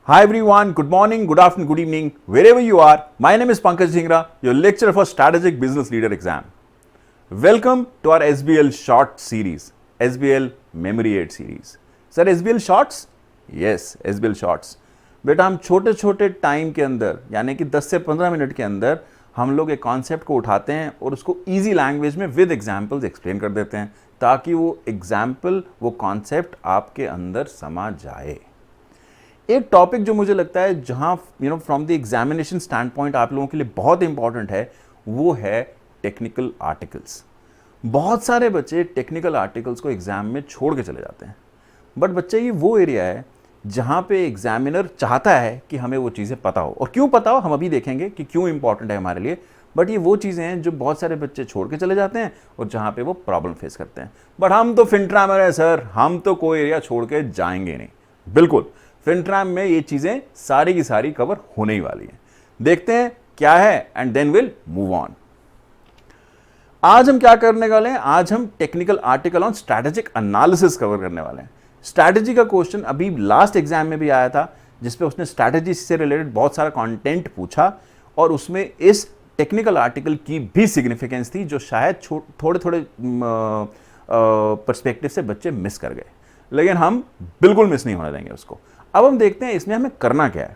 Hi everyone, good morning, good afternoon, good evening, wherever you are. My name is Pankaj Dhingra, your lecturer for Strategic Business Leader exam. Welcome to our SBL short series, SBL Memory Aid series. Sir, SBL shorts? Yes, SBL shorts. बेटा हम छोटे छोटे time के अंदर यानी कि 10 से 15 minute के अंदर हम लोग एक कॉन्सेप्ट को उठाते हैं और उसको इजी लैंग्वेज में विद एग्जांपल्स एक्सप्लेन कर देते हैं ताकि वो एग्जाम्पल वो कॉन्सेप्ट आपके अंदर समा जाए। एक टॉपिक जो मुझे लगता है जहां from the examination stand point आप लोगों के लिए बहुत इंपॉर्टेंट है वो है टेक्निकल आर्टिकल्स। बहुत सारे बच्चे टेक्निकल आर्टिकल्स को एग्जाम में छोड़ के चले जाते हैं, बट बच्चे ये वो एरिया है जहां पे एग्जामिनर चाहता है कि हमें वो चीज़ें पता हो, और क्यों पता हो हम अभी देखेंगे कि क्यों इंपॉर्टेंट है हमारे लिए। बट ये वो चीज़ें हैं जो बहुत सारे बच्चे छोड़ के चले जाते हैं और जहां पे वो प्रॉब्लम फेस करते हैं। बट हम तो फिनट्रामर है सर, हम तो कोई एरिया छोड़ के जाएंगे नहीं। बिल्कुल, फिनट्राम में ये चीजें सारी की सारी कवर होने ही वाली हैं। देखते हैं क्या है and then will move on. आज हम क्या करने वाले हैं? आज हम technical article on strategic analysis cover करने वाले हैं। स्ट्रैटेजी का क्वेश्चन अभी लास्ट एग्जाम में भी आया था जिसपे उसने स्ट्रैटेजी से रिलेटेड बहुत सारा कंटेंट पूछा और उसमें इस टेक्निकल आर्टिकल की भी सिग्निफिकेंस थी जो शायद थोड़े थोड़े पर्सपेक्टिव से बच्चे मिस कर गए, लेकिन हम बिल्कुल मिस नहीं होने देंगे उसको। अब हम देखते हैं इसमें हमें करना क्या है।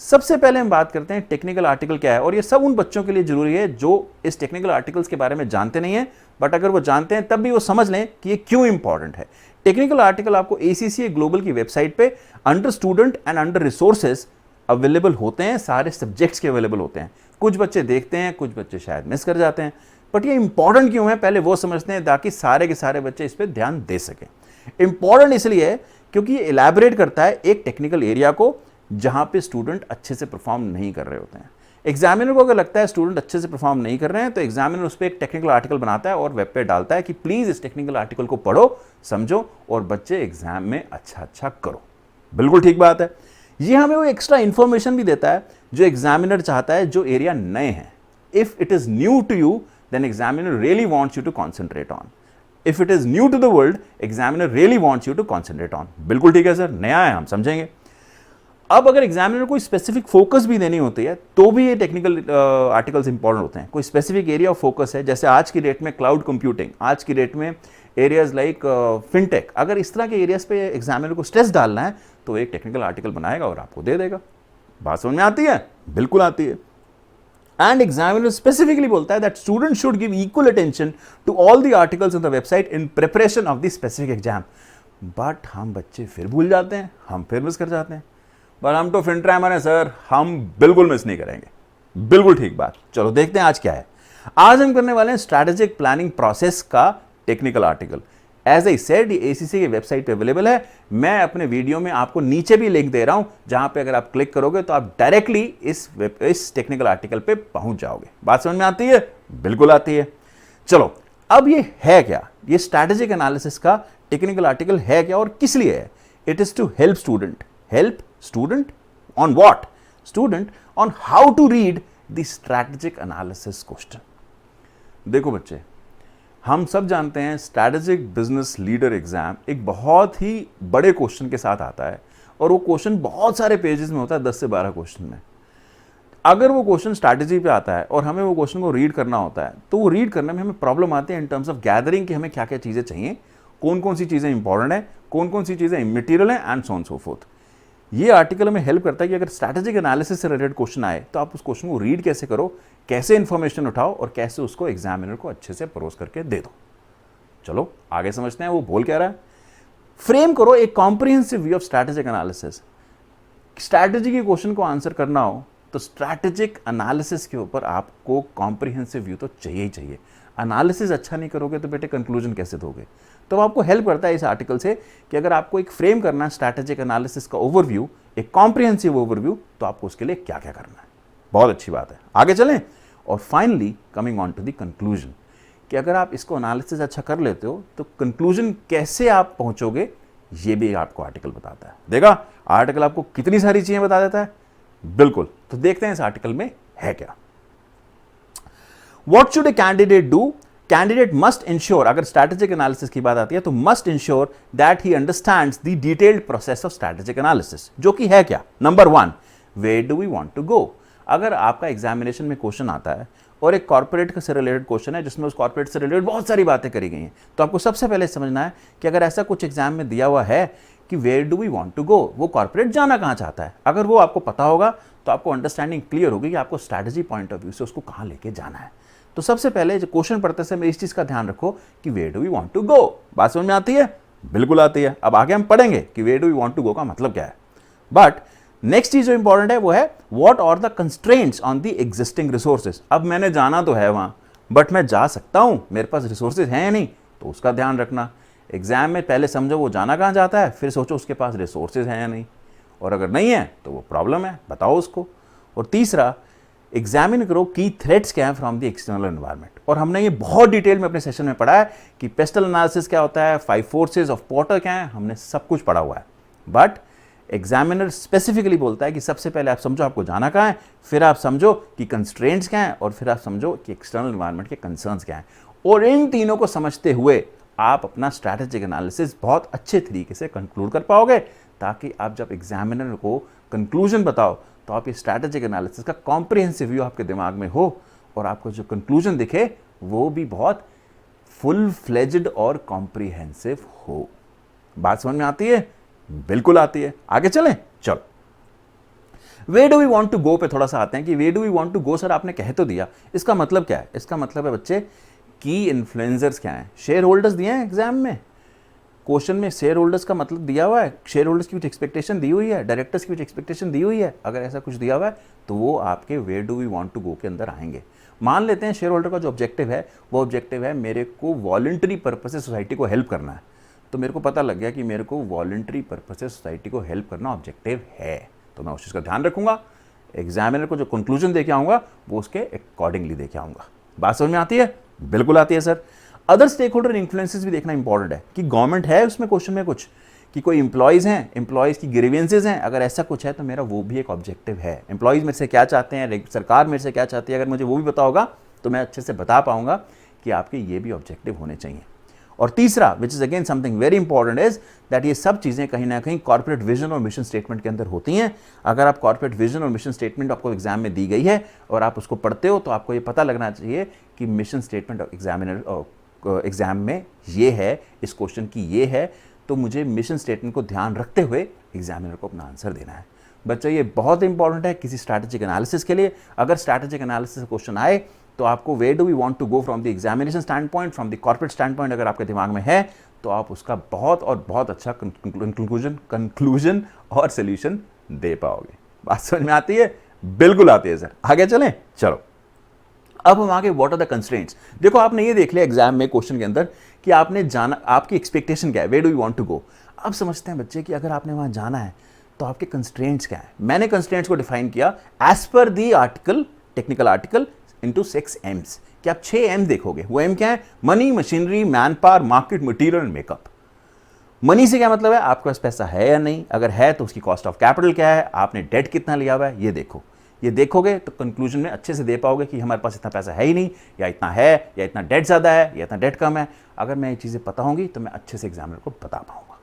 सबसे पहले हम बात करते हैं टेक्निकल आर्टिकल क्या है, और ये सब उन बच्चों के लिए जरूरी है जो इस टेक्निकल आर्टिकल्स के बारे में जानते नहीं है, बट अगर वो जानते हैं तब भी वो समझ लें कि ये क्यों इंपॉर्टेंट है। टेक्निकल आर्टिकल आपको ACCA ग्लोबल की वेबसाइट पे under student and under resources available होते हैं, सारे सब्जेक्ट्स के अवेलेबल होते हैं। कुछ बच्चे देखते हैं, कुछ बच्चे शायद मिस कर जाते हैं, बट ये इंपॉर्टेंट क्यों है पहले वो समझते हैं ताकि सारे के सारे बच्चे इस पर ध्यान दे सकें। इंपॉर्टेंट इसलिए है क्योंकि ये इलैबोरेट करता है एक टेक्निकल एरिया को जहां पे स्टूडेंट अच्छे से परफॉर्म नहीं कर रहे होते हैं। एग्जामिनर को अगर लगता है स्टूडेंट अच्छे से परफॉर्म नहीं कर रहे हैं तो एग्जामिनर उस पर एक टेक्निकल आर्टिकल बनाता है और वेब पे डालता है कि प्लीज इस टेक्निकल आर्टिकल को पढ़ो, समझो और बच्चे एग्जाम में अच्छा करो। बिल्कुल ठीक बात है। ये हमें वो एक्स्ट्रा इंफॉर्मेशन भी देता है जो एग्जामिनर चाहता है जो एरिया नए हैं। If it is new to you then examiner really wants you to concentrate on. If it is new to the world, examiner really wants you to concentrate on। बिल्कुल ठीक है सर, नया है, हम समझेंगे। अब अगर एग्जामिनर कोई स्पेसिफिक फोकस भी देनी होती है तो भी ये टेक्निकल आर्टिकल्स इंपॉर्टेंट होते हैं। कोई स्पेसिफिक एरिया ऑफ फोकस है, जैसे आज की डेट में क्लाउड कंप्यूटिंग, आज की डेट में एरियाज लाइक फिनटेक, अगर इस तरह के एरियाज पे एग्जामिनर को स्ट्रेस डालना है तो एक टेक्निकल आर्टिकल बनाएगा और आपको दे देगा। बात समझ में आती है? बिल्कुल आती है। And examiner specifically बोलता है that students should give equal attention to all the articles on the website in preparation of the specific exam। But हम बच्चे फिर भूल जाते हैं, हम फिर मिस कर जाते हैं। पर हम तो फिनट्रामर हैं सर, हम बिल्कुल मिस नहीं करेंगे। बिल्कुल ठीक बात। चलो देखते हैं आज क्या है। आज हम करने वाले हैं स्ट्रैटेजिक प्लानिंग प्रोसेस का technical article. As I said ये ACCA की वेबसाइट पे अवेलेबल है। मैं अपने वीडियो में आपको नीचे भी लिंक दे रहा हूं जहां पे अगर आप क्लिक करोगे तो आप डायरेक्टली इस टेक्निकल आर्टिकल पे पहुंच जाओगे। बात समझ में आती है? बिल्कुल आती है। चलो अब ये है क्या? ये स्ट्रैटेजिक एनालिसिस का टेक्निकल आर्टिकल है क्या और किस लिए है? It is to help student. Help student on what? Student on how to read the strategic analysis question. देखो बच्चे, हम सब जानते हैं स्ट्रैटेजिक बिजनेस लीडर एग्जाम एक बहुत ही बड़े क्वेश्चन के साथ आता है और वो क्वेश्चन बहुत सारे पेजेस में होता है, 10 से 12 क्वेश्चन में। अगर वो क्वेश्चन स्ट्रैटेजी पे आता है और हमें वो क्वेश्चन को रीड करना होता है तो वो रीड करने में हमें प्रॉब्लम आती है इन टर्म्स ऑफ गैदरिंग कि हमें क्या क्या चीज़ें चाहिए, कौन कौन सी चीज़ें इंपॉर्टेंट है, कौन कौन सी चीज़ें इमटेरियल है and so on so fourth. ये आर्टिकल हमें हेल्प करता है कि अगर स्ट्रैटेजिक एनालिसिस से रिलेटेड क्वेश्चन आए तो आप उस क्वेश्चन को रीड कैसे करो, कैसे इंफॉर्मेशन उठाओ और कैसे उसको एग्जामिनर को अच्छे से परोस करके दे दो। चलो आगे समझते हैं वो बोल क्या रहा है। फ्रेम करो एक comprehensive view of strategic analysis. Strategy के क्वेश्चन को आंसर करना हो तो स्ट्रैटेजिक एनालिसिस के ऊपर आपको कॉम्प्रिहेंसिव व्यू तो चाहिए ही चाहिए। एनालिसिस अच्छा नहीं करोगे तो बेटे कंक्लूजन कैसे दोगे? तो आपको हेल्प करता है इस आर्टिकल से कि अगर आपको एक फ्रेम करना है स्ट्रैटेजिक एनालिसिस का ओवरव्यू, एक कॉम्प्रिहेंसिव ओवरव्यू, तो आपको उसके लिए क्या क्या करना है। बहुत अच्छी बात है, आगे चलें। और finally coming on to the conclusion कि अगर आप इसको एनालिसिस अच्छा कर लेते हो तो कंक्लूजन कैसे आप पहुंचोगे ये भी आपको आर्टिकल बताता है। देखा आर्टिकल आपको कितनी सारी चीजें बता देता है। बिल्कुल, तो देखते हैं इस आर्टिकल में है क्या। What should a candidate do candidate must ensure, अगर स्ट्रैटेजिक एनालिसिस की बात आती है तो must ensure that he understands the detailed process of strategic analysis, जो कि है क्या? Number 1, where do we want to go. अगर आपका एग्जामिनेशन में क्वेश्चन आता है और एक कॉर्पोरेट से रिलेटेड क्वेश्चन है जिसमें उस कॉर्पोरेट से रिलेटेड बहुत सारी बातें करी गई हैं, तो आपको सबसे पहले समझना है कि अगर ऐसा कुछ एग्जाम में दिया हुआ है कि where do we want to go, वो कॉर्पोरेट जाना कहाँ चाहता है, अगर वो आपको पता होगा तो आपको अंडरस्टैंडिंग क्लियर होगी कि आपको स्ट्रैटेजी पॉइंट ऑफ व्यू से उसको कहाँ लेके जाना है। तो सबसे पहले जो क्वेश्चन पढ़ते समय इस चीज़ का ध्यान रखो कि where do we want to go. बात समझ में आती है? बिल्कुल आती है। अब आगे हम पढ़ेंगे कि where do we want to go का मतलब क्या है। बट नेक्स्ट चीज जो इंपॉर्टेंट है वो है what are the constraints on the existing resources. अब मैंने जाना तो है वहां, बट मैं जा सकता हूं, मेरे पास रिसोर्सेज हैं या नहीं, तो उसका ध्यान रखना। एग्जाम में पहले समझो वो जाना कहां जाता है, फिर सोचो उसके पास रिसोर्सेज हैं या नहीं, और अगर नहीं है तो वो प्रॉब्लम है, बताओ उसको। और तीसरा, एग्जामिन करो की थ्रेट्स क्या है फ्रॉम द एक्सटर्नल एनवायरनमेंट। और हमने ये बहुत डिटेल में अपने सेशन में पढ़ा है कि पेस्टल एनालिसिस क्या होता है, 5 फोर्सेज ऑफ पोर्टर क्या है, हमने सब कुछ पढ़ा हुआ है। बट एग्जामिनर स्पेसिफिकली बोलता है कि सबसे पहले आप समझो आपको जाना कहाँ है, फिर आप समझो कि कंस्ट्रेंट्स क्या हैं, और फिर आप समझो कि एक्सटर्नल एनवायरनमेंट के कंसर्न्स क्या हैं। और इन तीनों को समझते हुए आप अपना स्ट्रैटेजिक एनालिसिस बहुत अच्छे तरीके से कंक्लूड कर पाओगे, ताकि आप जब एग्जामिनर को कंक्लूजन बताओ तो आप ये स्ट्रैटेजिक एनालिसिस का कॉम्प्रिहेंसिव व्यू आपके दिमाग में हो, और आपको जो कंक्लूजन दिखे वो भी बहुत फुल फ्लेज्ड और कॉम्प्रिहेंसिव हो। बात समझ में आती है? बिल्कुल आती है। आगे चलें, चलो way do we want to go पे थोड़ा सा आते हैं कि way do we want to go sir आपने कह तो दिया, इसका मतलब क्या है? इसका मतलब है बच्चे की इन्फ्लुएंसर्स क्या हैं, शेयर होल्डर्स दिए हैं एग्जाम में, क्वेश्चन में शेयर होल्डर्स का मतलब दिया हुआ है, शेयर होल्डर्स की कुछ एक्सपेक्टेशन दी हुई है, डायरेक्टर्स की कुछ एक्सपेक्टेशन दी हुई है। अगर ऐसा कुछ दिया हुआ है तो वो आपके where do we want to go के अंदर आएंगे। मान लेते हैं शेयर होल्डर का जो ऑब्जेक्टिव है वो ऑब्जेक्टिव है मेरे को वॉलंटरी पर्पस से सोसाइटी को हेल्प करना है, तो मेरे को पता लग गया कि मेरे को वॉलंटरी पर्पस से सोसाइटी को हेल्प करना ऑब्जेक्टिव है, तो मैं उस चीज़ का ध्यान रखूंगा। एग्जामिनर को जो कंक्लूजन दे के आऊँगा वो उसके अकॉर्डिंगली दे के आऊँगा। बात समझ में आती है? बिल्कुल आती है sir. Other stakeholder influences भी देखना इंपॉर्टेंट है कि गवर्नमेंट है उसमें क्वेश्चन में कुछ, कि कोई इंप्लॉयज़ हैं, इंप्लॉयज़ की ग्रीवेंसेज हैं, अगर ऐसा कुछ है तो मेरा वो भी एक ऑब्जेक्टिव है। इंप्लॉयज़ मेरे से क्या चाहते हैं, सरकार मेरे से क्या चाहती है, अगर मुझे वो भी पता होगा तो मैं अच्छे से बता पाऊंगा कि आपके ये भी ऑब्जेक्टिव होने चाहिए। और तीसरा, which is again something very important, is that ये सब चीज़ें कहीं ना कहीं कॉर्पोरेट विजन और मिशन स्टेटमेंट के अंदर होती हैं। अगर आप कॉर्पोरेट विजन और मिशन स्टेटमेंट आपको एग्जाम में दी गई है और आप उसको पढ़ते हो तो आपको ये पता लगना चाहिए कि मिशन स्टेटमेंट एग्जामिनर एग्जाम में ये है, इस क्वेश्चन की ये है, तो मुझे मिशन स्टेटमेंट को ध्यान रखते हुए एग्जामिनर को अपना आंसर देना है। बच्चा ये बहुत इंपॉर्टेंट है किसी स्ट्रैटेजिक एनालिसिस के लिए। अगर स्ट्रैटेजिक एनालिसिस क्वेश्चन आए तो आपको where do we want to go from the examination standpoint, from the corporate standpoint अगर आपके दिमाग में है तो आप उसका बहुत और बहुत अच्छा कंक्लूजन और सोल्यूशन दे पाओगे। बात समझ में आती है? बिल्कुल आती है सर। आगे चलें, चलो अब हम आगे व्हाट आर द कंस्ट्रेंट्स। देखो आपने ये देख लिया एग्जाम में क्वेश्चन के अंदर कि आपने जाना, आपकी एक्सपेक्टेशन क्या है, where do you want to go. अब समझते हैं बच्चे कि अगर आपने वहां जाना है तो आपके कंस्ट्रेंट्स क्या है। मैंने कंस्ट्रेंट्स को डिफाइन किया as per the article, technical article into 6 Ms, कि आप 6 एम देखोगे। वो एम क्या है? Money, machinery, manpower, market, material and makeup. Money से क्या मतलब है? आपके पास पैसा है या नहीं, अगर है तो उसकी कॉस्ट ऑफ कैपिटल क्या है, आपने डेट कितना लिया हुआ है, ये देखो। ये देखोगे तो कंक्लूजन में अच्छे से दे पाओगे कि हमारे पास इतना पैसा है ही नहीं, या इतना है, या इतना डेट ज़्यादा है, या इतना डेट कम है। अगर मैं ये चीज़ें पता होंगी तो मैं अच्छे से एग्जामिनर को बता पाऊंगा।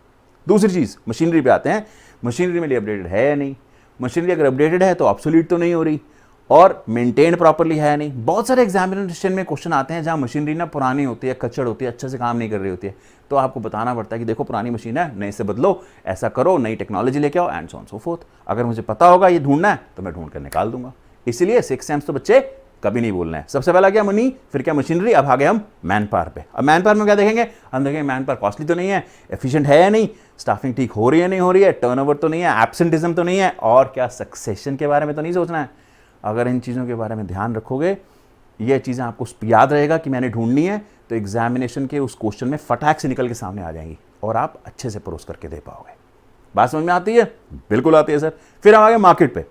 दूसरी चीज़, मशीनरी पे आते हैं। मशीनरी मेरी अपडेटेड है या नहीं, मशीनरी अगर अपडेटेड है तो ऑब्सोलीट तो नहीं हो रही, और मेंटेन प्रॉपर्ली है या नहीं। बहुत सारे एग्जामिनेशन में क्वेश्चन आते हैं जहाँ मशीनरी ना पुरानी होती है, कच्चड़ होती है, अच्छे से काम नहीं कर रही होती है, तो आपको बताना पड़ता है कि देखो पुरानी मशीन है, नए से बदलो, ऐसा करो, नई टेक्नोलॉजी लेके आओ, and so on so fourth. अगर मुझे पता होगा ये ढूंढना है तो मैं ढूंढ कर निकाल दूंगा। इसलिए 6 एम्स तो बच्चे कभी नहीं बोलना है। सबसे पहला क्या? मनी, फिर क्या? मशीनरी। अब आ गए हम मैन पावर पे। अब मैन पावर में क्या देखेंगे? हम देखेंगे मैन पावर कॉस्टली तो नहीं है, एफिशिएंट है या नहीं, स्टाफिंग ठीक हो रही है नहीं हो रही है, टर्नओवर तो नहीं है, एब्सेंटिज्म तो नहीं है, और क्या सक्सेशन के बारे में तो नहीं सोचना है। अगर इन चीज़ों के बारे में ध्यान रखोगे, ये चीज़ें आपको याद रहेगा कि मैंने ढूंढनी है, तो एग्जामिनेशन के उस क्वेश्चन में फटाक से निकल के सामने आ जाएंगी और आप अच्छे से परोस करके दे पाओगे। बात समझ में आती है? बिल्कुल आती है सर। फिर हम आ गए मार्केट पे।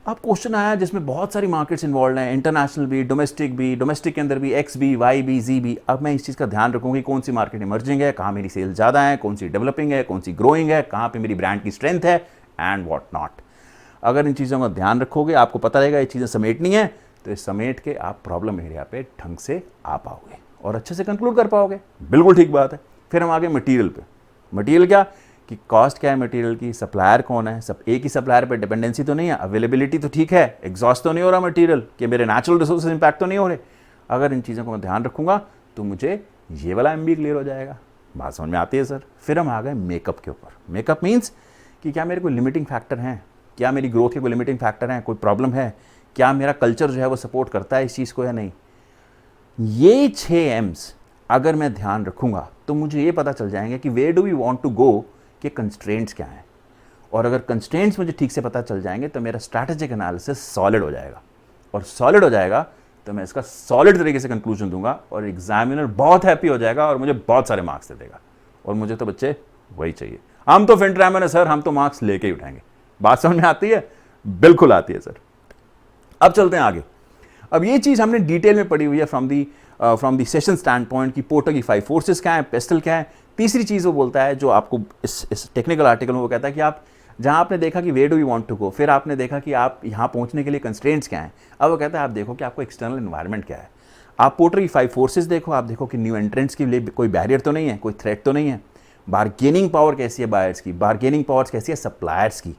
अब क्वेश्चन आया जिसमें बहुत सारी मार्केट्स इन्वॉल्व हैं, इंटरनेशनल भी, डोमेस्टिक के अंदर भी, एक्स भी, वाई भी, जी भी। अब मैं इस चीज़ का ध्यान रखूंगी कौन सी मार्केट इमर्जिंग है, कहाँ मेरी सेल ज़्यादा है, कौन सी डेवलपिंग है, कौन सी ग्रोइंग है, कहाँ पे मेरी ब्रांड की स्ट्रेंथ है, एंड व्हाट नॉट। अगर इन चीज़ों का ध्यान रखोगे, आपको पता रहेगा ये चीज़ें समेटनी है, तो इस समेट के आप प्रॉब्लम एरिया पे ढंग से आ पाओगे। और अच्छे से कंक्लूड कर पाओगे। बिल्कुल ठीक बात है। फिर हम आगे मटेरियल पे। मटेरियल क्या कि कॉस्ट क्या है मटेरियल की, सप्लायर कौन है, सब एक ही सप्लायर पे डिपेंडेंसी तो नहीं है, अवेलेबिलिटी तो ठीक है, एग्जॉस्ट तो नहीं हो रहा मटेरियल कि मेरे नेचुरल रिसोर्सेज इंपैक्ट तो नहीं हो रहे। अगर इन चीज़ों को मैं ध्यान रखूंगा तो मुझे ये वाला MBA क्लियर हो जाएगा। बात समझ में आती है सर। फिर हम आ गए मेकअप के ऊपर। मेकअप मीन्स कि क्या मेरे कोई लिमिटिंग फैक्टर हैं, क्या मेरी ग्रोथ के कोई लिमिटिंग फैक्टर हैं, कोई प्रॉब्लम है, क्या मेरा कल्चर जो है वो सपोर्ट करता है इस चीज़ को या नहीं। ये 6 M's अगर मैं ध्यान रखूंगा तो मुझे ये पता चल जाएंगे कि where do we want to go, कि कंस्ट्रेंट्स क्या हैं। और अगर कंस्ट्रेंट्स मुझे ठीक से पता चल जाएंगे तो मेरा स्ट्रैटेजिक एनालिसिस सॉलिड हो जाएगा, और सॉलिड हो जाएगा तो मैं इसका सॉलिड तरीके से कंक्लूजन दूंगा और एग्जामिनर बहुत हैप्पी हो जाएगा और मुझे बहुत सारे मार्क्स दे देगा। और मुझे तो बच्चे वही चाहिए। हम तो फिनट्रैमर है सर, हम तो मार्क्स लेके ही उठाएंगे। बात समझ में आती है? बिल्कुल आती है सर। अब चलते हैं आगे। अब ये चीज़ हमने डिटेल में पढ़ी हुई है from the session stand point की पोर्टर की 5 फोर्सेस क्या है, पेस्टल क्या है। तीसरी चीज़ वो बोलता है जो आपको इस टेक्निकल आर्टिकल में वो कहता है कि आप जहाँ आपने देखा कि where do you want to go, फिर आपने देखा कि आप यहाँ पहुँचने के लिए कंस्ट्रेंट्स क्या हैं। अब वो कहता है आप देखो कि आपको एक्सटर्नल एनवायरनमेंट क्या है। आप पोर्टर की 5 फोर्सेस देखो, आप देखो कि न्यू एंट्रेंट्स के लिए कोई बैरियर तो नहीं है, कोई थ्रेट तो नहीं है। बारगेनिंग पावर कैसी है बायर्स की, बारगेनिंग पावर कैसी है सप्लायर्स की,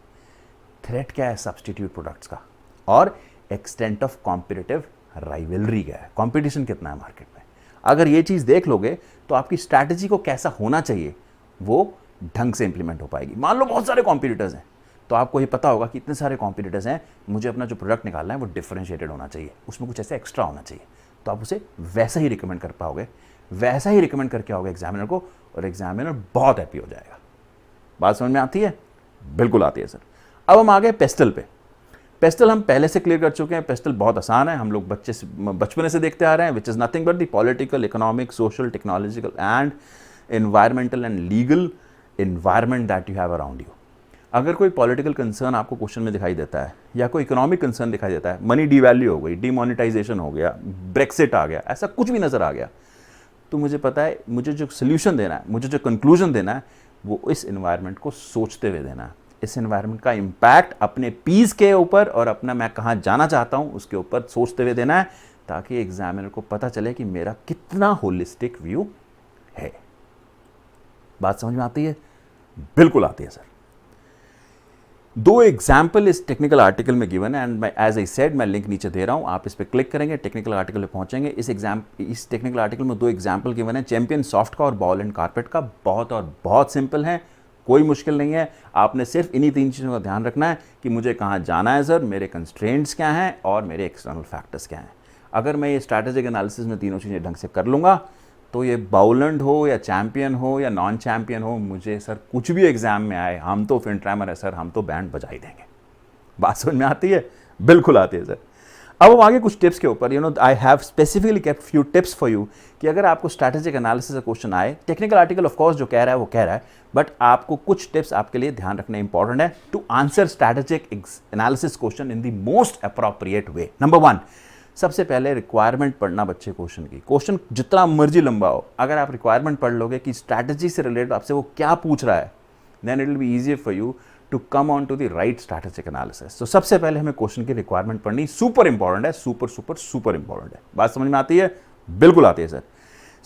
थ्रेट क्या है सब्सटीट्यूट प्रोडक्ट्स का, और एक्सटेंट ऑफ कॉम्पिटिटिव राइवलरी क्या है, कॉम्पिटिशन कितना है मार्केट में। अगर ये चीज़ देख लोगे तो आपकी स्ट्रैटेजी को कैसा होना चाहिए वो ढंग से इंप्लीमेंट हो पाएगी। मान लो बहुत सारे कॉम्पिटिटर्स हैं तो आपको ये पता होगा कि इतने सारे कॉम्पिटिटर्स हैं, मुझे अपना जो प्रोडक्ट निकालना है वो डिफरेंशिएटेड होना चाहिए, उसमें कुछ ऐसा एक्स्ट्रा होना चाहिए। तो आप उसे वैसा ही रिकमेंड कर पाओगे, वैसा ही रिकमेंड करके आओगे एग्जामिनर को, और एग्जामिनर बहुत हैप्पी हो जाएगा। बात समझ में आती है? बिल्कुल आती है सर। अब हम आ गए पेस्टल पे। पेस्टल हम पहले से क्लियर कर चुके हैं। पेस्टल बहुत आसान है, हम लोग बचपने से देखते आ रहे हैं, which is nothing but the political, economic, social, technological and environmental and legal environment that you have around you. अगर कोई पॉलिटिकल कंसर्न आपको क्वेश्चन में दिखाई देता है या कोई इकोनॉमिक कंसर्न दिखाई देता है, मनी डिवैल्यू हो गई, डिमोनेटाइजेशन हो गया, ब्रेक्सिट आ गया, ऐसा कुछ भी नज़र आ गया, तो मुझे पता है मुझे जो सोल्यूशन देना है, मुझे जो कंक्लूजन देना है वो इस एनवायरनमेंट को सोचते हुए देना है। इस एनवायरनमेंट का इम्पैक्ट अपने पीस के ऊपर और अपना मैं कहाँ जाना चाहता हूँ उसके ऊपर सोचते हुए देना है, ताकि एग्जामिनर को पता चले कि मेरा कितना होलिस्टिक व्यू है। बात समझ में आती है? बिल्कुल आती है सर। 2 एग्जाम्पल इस टेक्निकल आर्टिकल में गिवन है एंड एज आई सेड मैं लिंक नीचे दे रहा हूं, आप इस पर क्लिक करेंगे टेक्निकल आर्टिकल पे पहुंचेंगे। इस टेक्निकल आर्टिकल में 2 एग्जाम्पल गिवन है, चैंपियन सॉफ्ट का और बॉल एंड कारपेट का। बहुत और बहुत सिंपल है, कोई मुश्किल नहीं है। आपने सिर्फ इन्हीं 3 चीज़ों का ध्यान रखना है कि मुझे कहाँ जाना है सर, मेरे कंस्ट्रेंट्स क्या हैं और मेरे एक्सटर्नल फैक्टर्स क्या हैं। अगर मैं ये स्ट्रैटेजिक एनालिसिस में तीनों चीज़ें ढंग से कर लूँगा तो ये बाउलैंड हो या चैंपियन हो या नॉन चैंपियन हो, मुझे सर कुछ भी एग्जाम में आए, हम तो फिनट्रैमर है सर, हम तो बैंड बजा ही देंगे। बात समझ में आती है? बिल्कुल आती है सर। अब हम आगे कुछ टिप्स के ऊपर, I have specifically kept few tips for you कि अगर आपको स्ट्रैटेजिक एनालिसिस का क्वेश्चन आए, टेक्निकल आर्टिकल ऑफ कोर्स जो कह रहा है वो कह रहा है, बट आपको कुछ टिप्स आपके लिए ध्यान रखना इंपॉर्टेंट है to answer strategic analysis question in the most appropriate way. Number 1, सबसे पहले रिक्वायरमेंट पढ़ना बच्चे क्वेश्चन की। क्वेश्चन जितना मर्जी लंबा हो, अगर आप रिक्वायरमेंट पढ़ लोगे कि स्ट्रैटेजी से रिलेटेड आपसे वो क्या पूछ रहा है, then it will be easier for you to come on to the right strategic analysis. तो सबसे पहले हमें क्वेश्चन की रिक्वायरमेंट पढ़नी सुपर इंपॉर्टेंट है, सुपर सुपर सुपर इंपॉर्टेंट है। बात समझ में आती है? बिल्कुल आती है सर।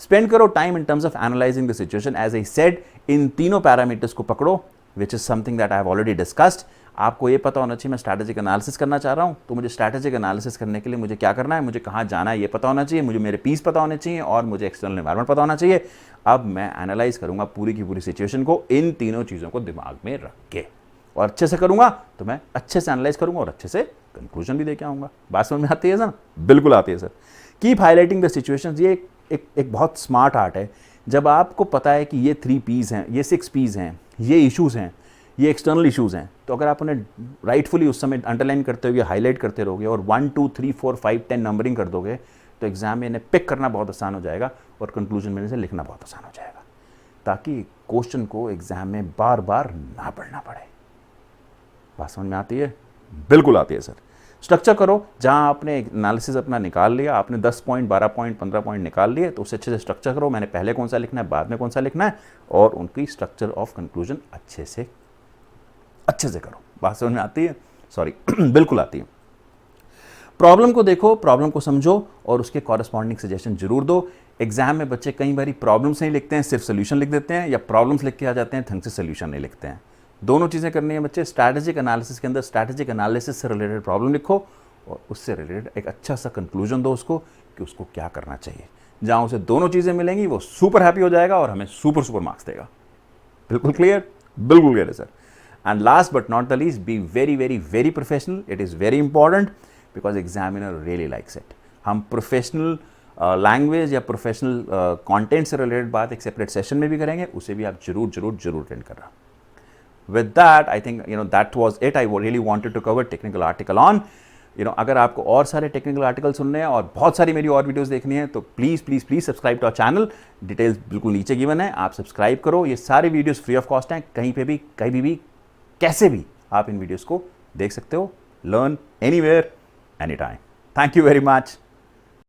स्पेंड करो time in terms of analysing the situation. As I said, इन तीनों पैरामीटर्स को पकड़ो, which is something that I have already discussed. आपको ये पता होना चाहिए मैं स्ट्रैटेजिक एनालिसिस करना चाह रहा हूँ, तो मुझे स्ट्रैटेजिक एनालिसिस करने के लिए मुझे क्या करना है, मुझे कहाँ जाना है ये पता होना चाहिए, मुझे मेरे पीस पता होने चाहिए और मुझे एक्सटर्नल एनवायरनमेंट पता होना चाहिए। अब मैं एनालाइज करूँगा पूरी की पूरी सिचुएशन को इन तीनों चीज़ों को दिमाग में रख के, और अच्छे से करूँगा तो मैं अच्छे से एनालाइज करूँगा और अच्छे से कंक्लूजन भी देके आऊँगा। बात समझ में आती है सर? बिल्कुल आती है sir. Keep highlighting the situations. ये एक बहुत स्मार्ट आर्ट है। जब आपको पता है कि ये 3 P's हैं, ये 6 P's हैं, ये इश्यूज़ हैं, ये एक्सटर्नल इश्यूज़ हैं, तो अगर आप उन्हें राइटफुली उस समय अंडरलाइन करते हुए हाईलाइट करते रहोगे और 1 2 3 4 5 10 नंबरिंग कर दोगे, तो एग्जाम में इन्हें पिक करना बहुत आसान हो जाएगा और कंक्लूजन में इसे लिखना बहुत आसान हो जाएगा, ताकि क्वेश्चन को एग्जाम में बार बार ना पढ़ना पड़े। बात समझ में आती है? बिल्कुल आती है सर। स्ट्रक्चर करो, जहाँ आपने एनालिसिस अपना निकाल लिया, आपने 10 पॉइंट 12 पॉइंट 15 पॉइंट निकाल लिए, तो उसे अच्छे से स्ट्रक्चर करो। मैंने पहले कौन सा लिखना है, बाद में कौन सा लिखना है, और उनकी स्ट्रक्चर ऑफ कंक्लूजन अच्छे से करो। बात समझ में आती है? सॉरी बिल्कुल आती है। प्रॉब्लम को देखो, प्रॉब्लम को समझो और उसके कॉरस्पॉन्डिंग सजेशन जरूर दो। एग्जाम में बच्चे कई बार प्रॉब्लम्स नहीं लिखते हैं, सिर्फ सोल्यूशन लिख देते हैं, या प्रॉब्लम्स लिख के आ जाते हैं, ढंग से सोल्यूशन नहीं लिखते हैं। दोनों चीज़ें करनी है बच्चे। स्ट्रैटेजिक एनालिसिस के अंदर स्ट्रैटेजिक एनालिसिस से रिलेटेड प्रॉब्लम लिखो और उससे रिलेटेड एक अच्छा सा कंक्लूजन दो उसको कि उसको क्या करना चाहिए। जहाँ उसे दोनों चीज़ें मिलेंगी वो सुपर हैप्पी हो जाएगा और हमें सुपर मार्क्स देगा। बिल्कुल क्लियर? बिल्कुल क्लियर है sir. And last but not the least, be very very very professional. It is very important because examiner really likes it. हम प्रोफेशनल लैंग्वेज या प्रोफेशनल कंटेंट से रिलेटेड बात एक सेपरेट सेशन में भी करेंगे, उसे भी आप जरूर जरूर जरूर अटेंड करना। With that, I think that was it. I really wanted to cover technical article on. अगर आपको और सारे टेक्निकल आर्टिकल सुनने हैं और बहुत सारी मेरी और वीडियोस देखनी है तो please please please subscribe to our channel. Details बिल्कुल नीचे गिवन है, आप सब्सक्राइब करो। ये सारे वीडियोस फ्री ऑफ कॉस्ट हैं, कहीं पे भी कहीं भी कैसे भी आप इन वीडियोस को देख सकते हो। Learn anywhere any time. Thank you very much.